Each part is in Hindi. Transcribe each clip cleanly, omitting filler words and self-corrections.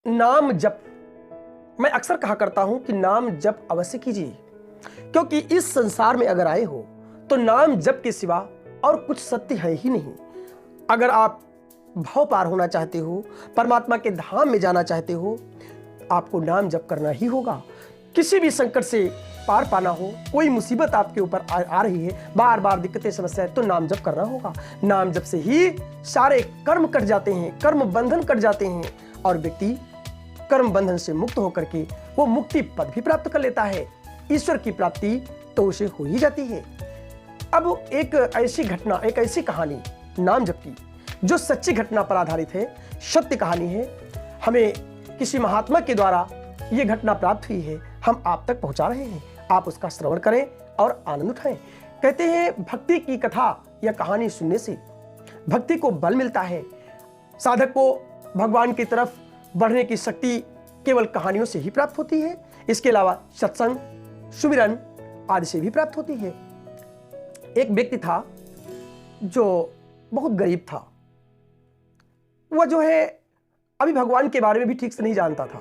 नाम जप, मैं अक्सर कहा करता हूं कि नाम जप अवश्य कीजिए, क्योंकि इस संसार में अगर आए हो तो नाम जप के सिवा और कुछ सत्य है ही नहीं। अगर आप भव पार होना चाहते हो, परमात्मा के धाम में जाना चाहते हो, आपको नाम जप करना ही होगा। किसी भी संकट से पार पाना हो, कोई मुसीबत आपके ऊपर आ रही है, बार बार दिक्कतें समस्याएं, तो नाम जप करना होगा। नाम जप से ही सारे कर्म कट जाते हैं, कर्म बंधन कट जाते हैं और व्यक्ति कर्म बंधन से मुक्त होकर के वो मुक्ति पद भी प्राप्त कर लेता है। ईश्वर की प्राप्ति तो उसे हो ही जाती है। अब एक ऐसी घटना, एक ऐसी कहानी नाम जप की जो सच्ची घटना पर आधारित है, सत्य कहानी है, हमें किसी महात्मा के द्वारा ये घटना प्राप्त हुई है, हम आप तक पहुंचा रहे हैं। आप उसका श्रवण करें और आनंद उठाएं। कहते हैं भक्ति की कथा या कहानी सुनने से भक्ति को बल मिलता है। साधक को भगवान की तरफ बढ़ने की शक्ति केवल कहानियों से ही प्राप्त होती है। इसके अलावा सत्संग, सुमिरन आदि से भी प्राप्त होती है। एक व्यक्ति था जो बहुत गरीब था। वह जो है अभी भगवान के बारे में भी ठीक से नहीं जानता था,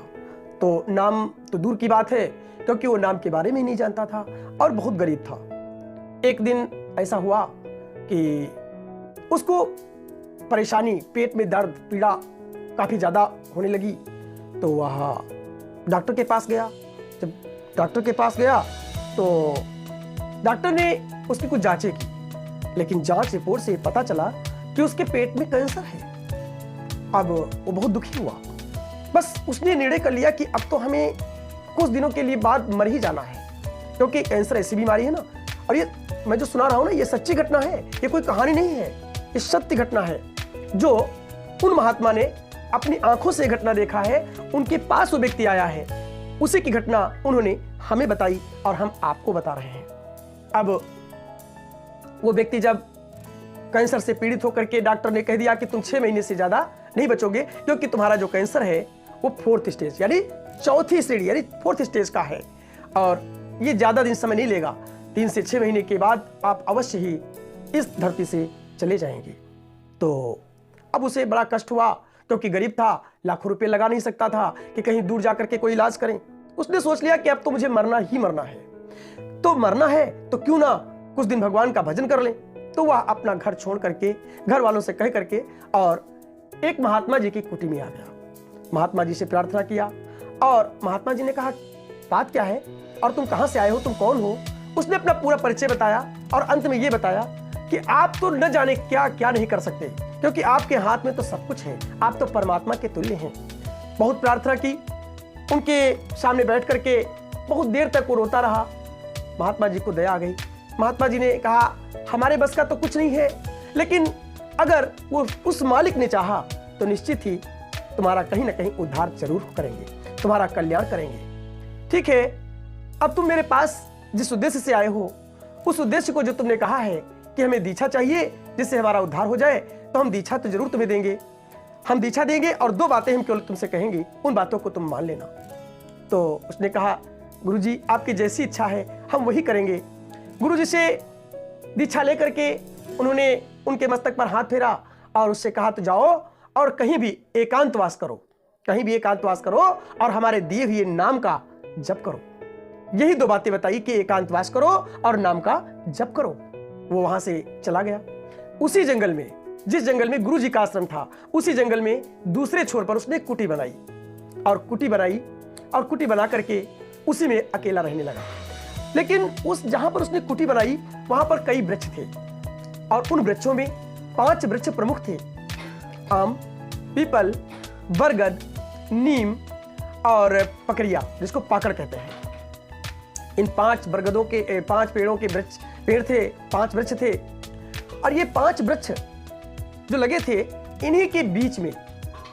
तो नाम तो दूर की बात है, क्योंकि वो नाम के बारे में ही नहीं जानता था और बहुत गरीब था। एक दिन ऐसा हुआ कि उसको परेशानी, पेट में दर्द, पीड़ा काफी ज्यादा होने लगी, तो वह डॉक्टर के पास गया। जब डॉक्टर के पास गया तो डॉक्टर ने उसकी कुछ जांचें की, लेकिन जांच रिपोर्ट से पता चला कि उसके पेट में कैंसर है। अब वो बहुत दुखी हुआ। बस उसने निर्णय कर लिया कि अब तो हमें कुछ दिनों के लिए बाद मर ही जाना है, क्योंकि कैंसर ऐसी बीमारी है ना। और ये मैं जो सुना रहा हूं ना, ये सच्ची घटना है, ये कोई कहानी नहीं है, ये सत्य घटना है। जो उन महात्मा ने अपनी आंखों से घटना देखा है, उनके पास वो व्यक्ति आया है, उसी की घटना उन्होंने हमें बताई और हम आपको बता रहे हैं। अब वो व्यक्ति जब कैंसर से पीड़ित होकर के डॉक्टर ने कह दिया कि तुम 6 महीने से ज्यादा नहीं बचोगे, क्योंकि तुम्हारा जो कैंसर है वो 4th स्टेज यानी चौथी श्रेणी यानी 4th स्टेज का है और ये ज्यादा दिन समय नहीं लेगा। 3 से 6 महीने के बाद आप अवश्य ही इस धरती से चले जाएंगे। तो अब उसे बड़ा कष्ट हुआ, क्योंकि गरीब था, लाखों रुपए लगा नहीं सकता था कि कहीं दूर जाकर के कोई इलाज करें। उसने सोच लिया कि अब तो मुझे मरना ही मरना है, तो मरना है तो क्यों ना कुछ दिन भगवान का भजन कर लें। तो वह अपना घर छोड़ करके, घर वालों से कह करके और एक महात्मा जी की कुटी में आ गया। महात्मा जी से प्रार्थना किया और महात्मा जी ने कहा, बात क्या है और तुम कहां से आए हो, तुम कौन हो। उसने अपना पूरा परिचय बताया और अंत में यह बताया कि आप तो न जाने क्या क्या नहीं कर सकते, क्योंकि आपके हाथ में तो सब कुछ है, आप तो परमात्मा के तुल्य हैं। बहुत प्रार्थना की, उनके सामने बैठ करके बहुत देर तक वो रोता रहा। महात्मा जी को दया आ गई। महात्मा जी ने कहा, हमारे बस का तो कुछ नहीं है, लेकिन अगर वो उस मालिक ने चाहा तो निश्चित ही तुम्हारा कहीं ना कहीं उद्धार जरूर करेंगे, तुम्हारा कल्याण करेंगे। ठीक है, अब तुम मेरे पास जिस उद्देश्य से आए हो, उस उद्देश्य को जो तुमने कहा है कि हमें दीक्षा चाहिए जिससे हमारा उद्धार हो जाए, तो हम दीक्षा तो जरूर तुम्हें देंगे। हम दीक्षा देंगे और 2 बातें हम केवल तुमसे कहेंगे, उन बातों को तुम मान लेना। तो उसने कहा, गुरुजी आपकी जैसी इच्छा है हम वही करेंगे। गुरुजी से दीक्षा लेकर के उन्होंने उनके मस्तक पर हाथ फेरा और उससे कहा, तो जाओ और कहीं भी एकांतवास करो, कहीं भी एकांतवास करो और हमारे दिए हुए नाम का जप करो। यही 2 बातें बताई कि एकांतवास करो और नाम का जप करो। वो वहां से चला गया। उसी जंगल में, जिस जंगल में गुरुजी का आश्रम था, उसी जंगल में दूसरे छोर पर उसने कुटी बनाई और कुटी बना करके उसी में अकेला रहने लगा। लेकिन उस जहां पर उसने कुटी बनाई वहां पर कई वृक्ष थे और उन वृक्षों में 5 वृक्ष प्रमुख थे, आम, पीपल, बरगद, नीम और पकड़िया, जिसको पाकड़ कहते हैं। इन 5 बरगदों के 5 पेड़ों के पेड़ थे, 5 वृक्ष थे और ये 5 वृक्ष जो लगे थे, इन्हीं के बीच में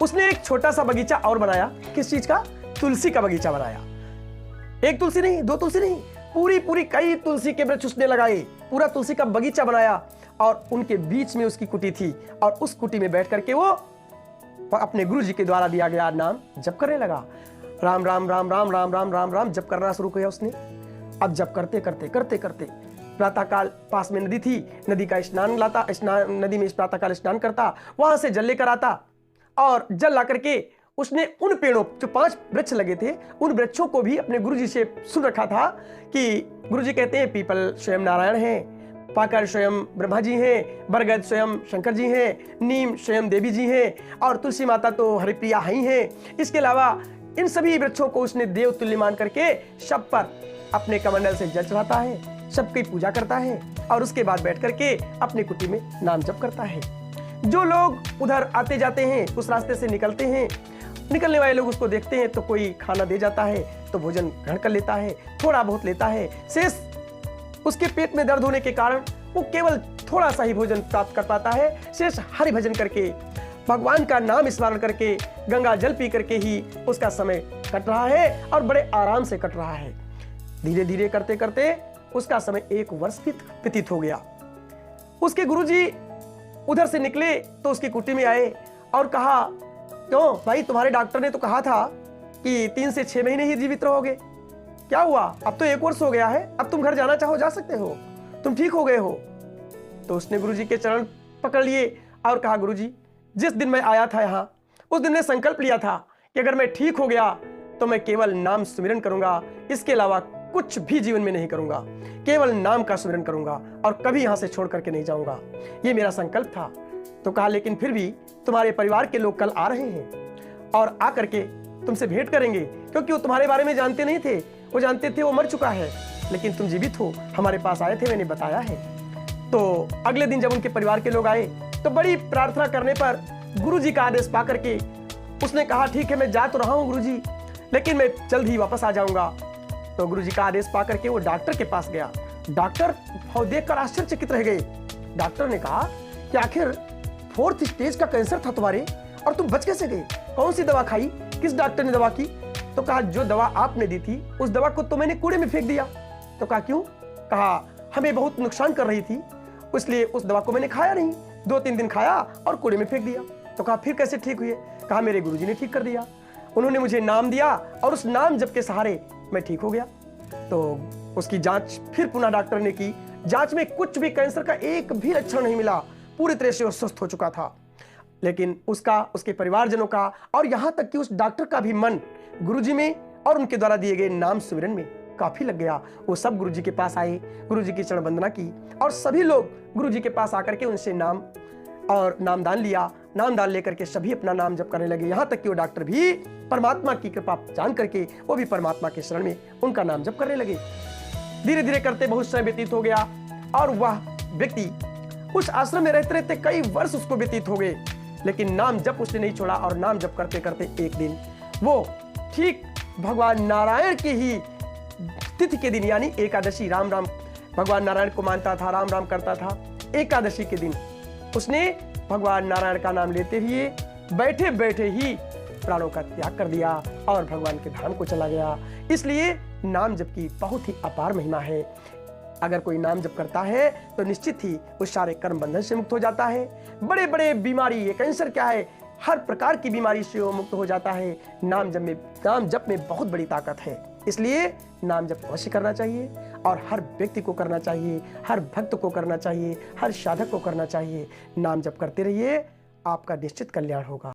उसने एक छोटा सा बगीचा और बनाया। किस चीज का? तुलसी का बगीचा बनाया। 1 तुलसी नहीं, 2 तुलसी नहीं, पूरी कई तुलसी के वृक्ष उसने लगाए, पूरा तुलसी का बगीचा बनाया और उनके बीच में उसकी कुटी थी और उस कुटी में बैठ करके वो अपने गुरु जी के द्वारा दिया गया नाम जप करने लगा। राम राम राम राम राम राम राम राम जप करना शुरू किया उसने। अब जप करते करते प्रातःकाल पास में नदी थी, नदी का स्नान लाता, नदी में प्रातःकाल स्नान करता, वहां से जल लेकर आता और जल ला करके उसने उन पेड़ों, जो 5 वृक्ष लगे थे, उन वृक्षों को भी अपने गुरुजी से सुन रखा था कि गुरुजी कहते हैं पीपल स्वयं नारायण हैं, पाकर स्वयं ब्रह्मा जी हैं, बरगद स्वयं शंकर जी हैं, नीम स्वयं देवी जी हैं और तुलसी माता तो हरिप्रिया ही हैं। इसके अलावा इन सभी वृक्षों को उसने देव तुल्य मान करके सब पर अपने कमंडल से जल चढ़ाता है, सबकी पूजा करता है और उसके बाद बैठ करके अपनी कुटी में नाम जप करता है। जो लोग उधर आते जाते हैं, उस रास्ते से निकलते हैं, निकलने वाले लोग उसको देखते हैं तो कोई खाना दे जाता है तो भोजन ग्रहण कर लेता है, थोड़ा बहुत लेता है। शेष उसके पेट में दर्द होने के कारण वो केवल थोड़ा सा ही भोजन प्राप्त कर पाता है। शेष हरि भजन करके, भगवान का नाम स्मरण करके, गंगा जल पी करके ही उसका समय कट रहा है और बड़े आराम से कट रहा है। धीरे धीरे करते करते उसका समय 1 वर्ष व्यतीत हो गया। उसके गुरुजी उधर से निकले तो उसकी कुटी में आए और कहा, क्यों भाई, तुम्हारे डॉक्टर ने तो कहा था कि 3 से 6 महीने ही जीवित रहोगे, क्या हुआ? अब तो 1 वर्ष हो गया है, अब तुम घर जाना चाहो जा सकते हो, तुम ठीक हो गए हो। तो उसने गुरुजी के चरण पकड़ लिए और कहा, गुरुजी, जिस दिन मैं आया था यहाँ, उस दिन ने संकल्प लिया था कि अगर मैं ठीक हो गया तो मैं केवल नाम सुमिरन करूंगा, इसके अलावा कुछ भी जीवन में नहीं करूंगा, केवल नाम का सुमिरन करूंगा और कभी यहां से छोड़ करके नहीं जाऊंगा, ये मेरा संकल्प था। तो कहा, लेकिन फिर भी तुम्हारे परिवार के लोग कल आ रहे हैं और आकर के तुमसे भेंट करेंगे, क्योंकि वो तुम्हारे बारे में जानते नहीं थे, वो जानते थे वो मर चुका है, लेकिन तुम जीवित हो, हमारे पास आए थे, मैंने बताया है। तो अगले दिन जब उनके परिवार के लोग आए तो बड़ी प्रार्थना करने पर गुरुजी का आदेश पा करके उसने कहा, ठीक है, मैं जा तो रहा हूं गुरुजी, लेकिन मैं जल्द ही वापस आ जाऊंगा। तो गुरुजी का आदेश पा करके वो डॉक्टर के पास गया। डॉक्टर देखकर आश्चर्यचकित रह गए। डॉक्टर ने कहा कि आखिर 4th स्टेज का कैंसर था तुम्हारे और तुम बच कैसे गए? कौन सी दवा खाई? किस डॉक्टर ने दवा की? तो कहा, जो दवा आपने दी थी उस दवा को तो मैंने कूड़े में फेंक दिया। तो कहा, क्यों? कहा, हमें बहुत नुकसान कर रही थी, इसलिए उस दवा को मैंने खाया नहीं, 2-3 दिन खाया और कूड़े में फेंक दिया। तो कहा, फिर कैसे ठीक हुए? कहा, मेरे गुरुजी ने ठीक कर दिया, उन्होंने मुझे नाम दिया और उस नाम जप के सहारे मैं ठीक हो गया। तो उसकी जांच फिर पुनः डॉक्टर ने की। जांच में कुछ भी कैंसर का एक भी लक्षण नहीं मिला, पूरी तरह से वो स्वस्थ हो चुका था। लेकिन उसका, उसके परिवारजनों का और यहां तक कि उस डॉक्टर का भी मन गुरुजी में और उनके द्वारा दिए गए नाम सुमिरन में काफी लग गया। वो सब गुरुजी के पास आए, गुरुजी की चरण वंदना की और सभी लोग गुरुजी के पास आकर के उनसे नाम और नामदान लिया। नामदान लेकर के सभी अपना नाम जप करने लगे। यहां तक कि वो डॉक्टर भी परमात्मा की कृपा जान करके वो भी परमात्मा के शरण में उनका नाम जप करने लगे। धीरे धीरे करते बहुत समय व्यतीत हो गया और वह व्यक्ति उस आश्रम में रहते रहते कई वर्ष उसको व्यतीत हो गए, लेकिन नाम जप उसने नहीं छोड़ा। और नाम जप करते करते एक दिन वो ठीक भगवान नारायण की ही तिथि के दिन, यानी एकादशी, राम राम भगवान नारायण को मानता था, राम राम करता था, एकादशी के दिन उसने भगवान नारायण का नाम लेते हुए बैठे बैठे ही प्राणों का त्याग कर दिया और भगवान के धाम को चला गया। इसलिए नाम जप की बहुत ही अपार महिमा है। अगर कोई नाम जप करता है तो निश्चित ही उस सारे कर्म बंधन से मुक्त हो जाता है। बड़े बड़े बीमारी, ये कैंसर क्या है, हर प्रकार की बीमारी से वो मुक्त हो जाता है। नाम जप में बहुत बड़ी ताकत है। इसलिए नाम जप अवश्य करना चाहिए और हर व्यक्ति को करना चाहिए, हर भक्त को करना चाहिए, हर साधक को करना चाहिए। नाम जप करते रहिए, आपका निश्चित कल्याण होगा।